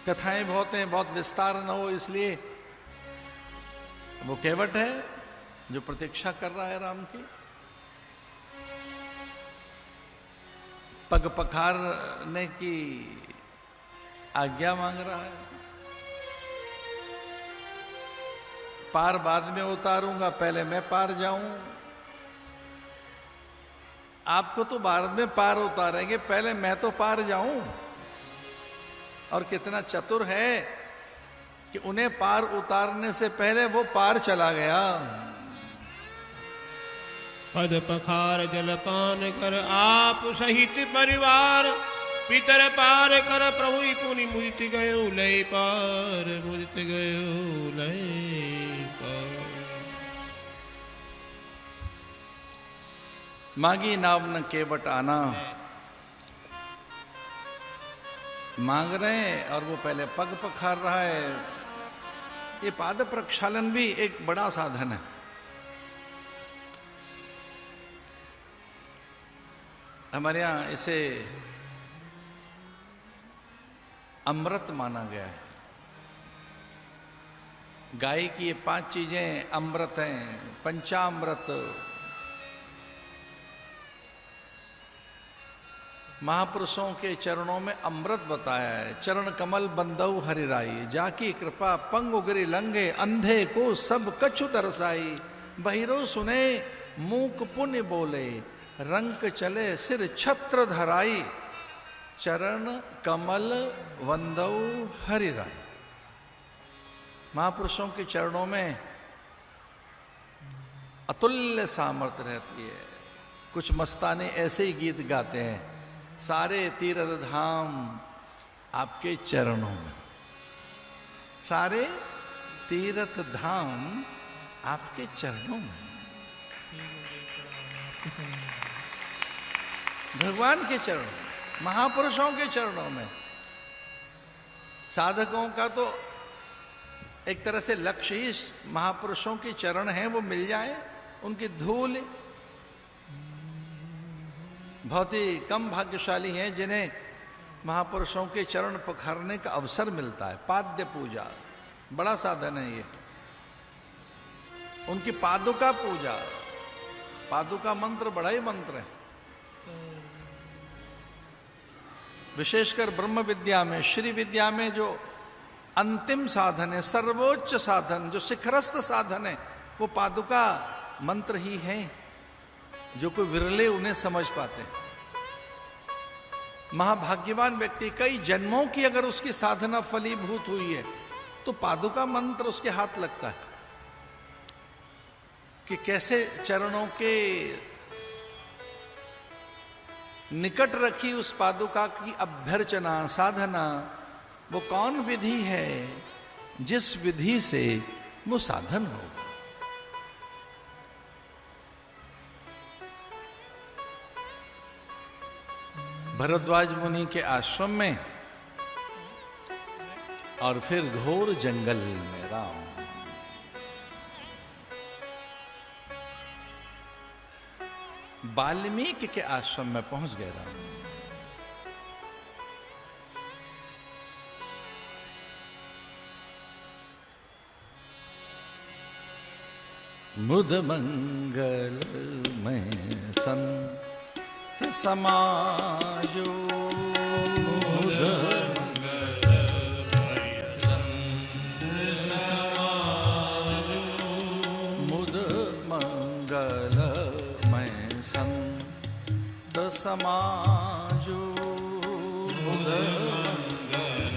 कथाएं बहुत हैं, बहुत विस्तार न हो इसलिए वो केवट है जो प्रतीक्षा कर रहा है राम की, पग पखारने की आज्ञा मांग रहा है। पार बाद में उतारूंगा, पहले मैं पार जाऊं। आपको तो बाद में पार उतारेंगे, पहले मैं तो पार जाऊं। और कितना चतुर है कि उन्हें पार उतारने से पहले वो पार चला गया। पद पखार जलपान कर आप सहित परिवार, पितर पार कर प्रभु पुनि मुझत गयो लय पार, मुझत गयो लय पार। मांगी नाव न केवट आना, मांग रहे हैं और वो पहले पग पखार रहा है। ये पाद प्रक्षालन भी एक बड़ा साधन है। हमारे यहां इसे अमृत माना गया है। गाय की ये 5 चीजें अमृत हैं, पंचामृत। महापुरुषों के चरणों में अमृत बताया है। चरण कमल बंदऊ हरिराई, जाकी कृपा पंग उगरी लंघे, अंधे को सब कछु दरसाई। बहिरो सुने मूक पुण्य बोले, रंक चले सिर छत्र धराई। चरण कमल वंदऊ हरिराई। महापुरुषों के चरणों में अतुल्य सामर्थ्य रहती है। कुछ मस्ताने ऐसे ही गीत गाते हैं, सारे तीर्थ धाम आपके चरणों में, सारे तीर्थ धाम आपके चरणों में। भगवान के चरणों में, महापुरुषों के चरणों में। साधकों का तो एक तरह से लक्ष्य ही महापुरुषों के चरण हैं, वो मिल जाए, उनकी धूल। बहुत ही कम भाग्यशाली हैं जिन्हें महापुरुषों के चरण पखारने का अवसर मिलता है। पाद्य पूजा बड़ा साधन है ये। उनकी पादुका पूजा, पादुका मंत्र बड़ा ही मंत्र है। विशेषकर ब्रह्म विद्या में, श्री विद्या में जो अंतिम साधन है, सर्वोच्च साधन, जो शिखरस्थ साधन है, वो पादुका मंत्र ही है, जो कोई विरले उन्हें समझ पाते हैं। महाभाग्यवान व्यक्ति, कई जन्मों की अगर उसकी साधना फलीभूत हुई है तो पादुका मंत्र उसके हाथ लगता है कि कैसे चरणों के निकट रखी उस पादुका की अभ्यर्चना, साधना, वो कौन विधि है जिस विधि से वो साधन होगा। भरद्वाज मुनि के आश्रम में और फिर घोर जंगल में राम। वाल्मीकि के आश्रम में पहुंच गए राम। मुद मंगल में संत समाजो, मुद मंगल संत समाजो, मुद मंगल में संत समाजो, मुद मंगल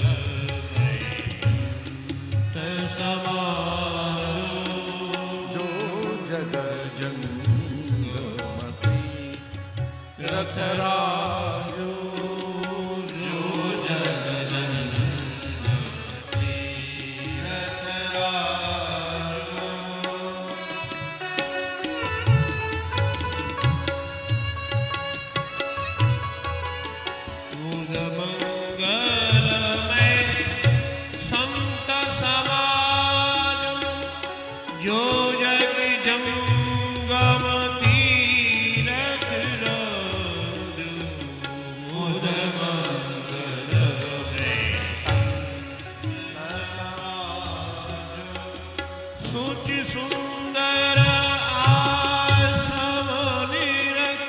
में संत समाजो। जो जग जंगमती रथ राजो, सुंदर आश्रम निरख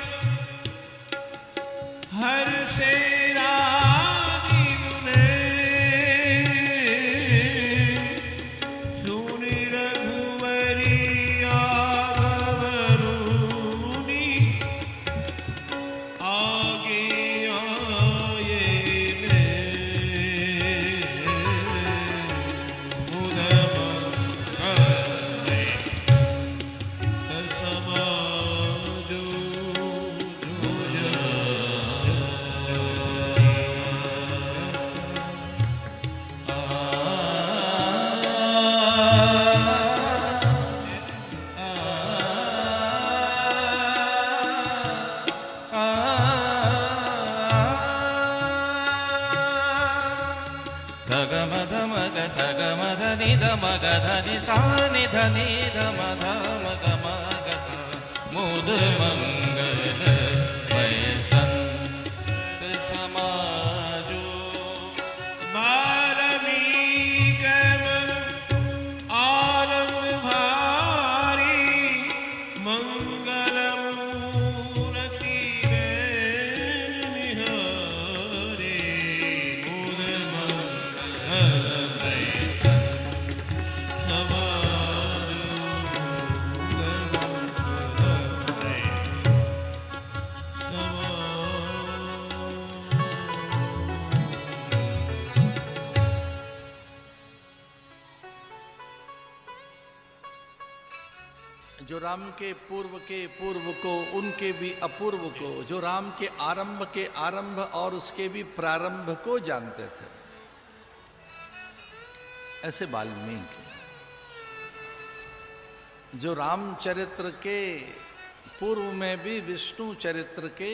हर से रानी मुने सुनि रघुवरी आगमनु मुनि आगे आए ने సగమధ నిధ మగధని సా నిధ నిధ మధ మగ మగ సా ముద మంగళ మయ సంత సమాజో बारमी कमल आनंद भारी मंगल मूर्ति रे निहारे मुद मंगलमय जो राम के पूर्व को उनके भी अपूर्व को, जो राम के आरंभ और उसके भी प्रारंभ को जानते थे, ऐसे वाल्मीकि। जो रामचरित्र के पूर्व में भी विष्णु चरित्र के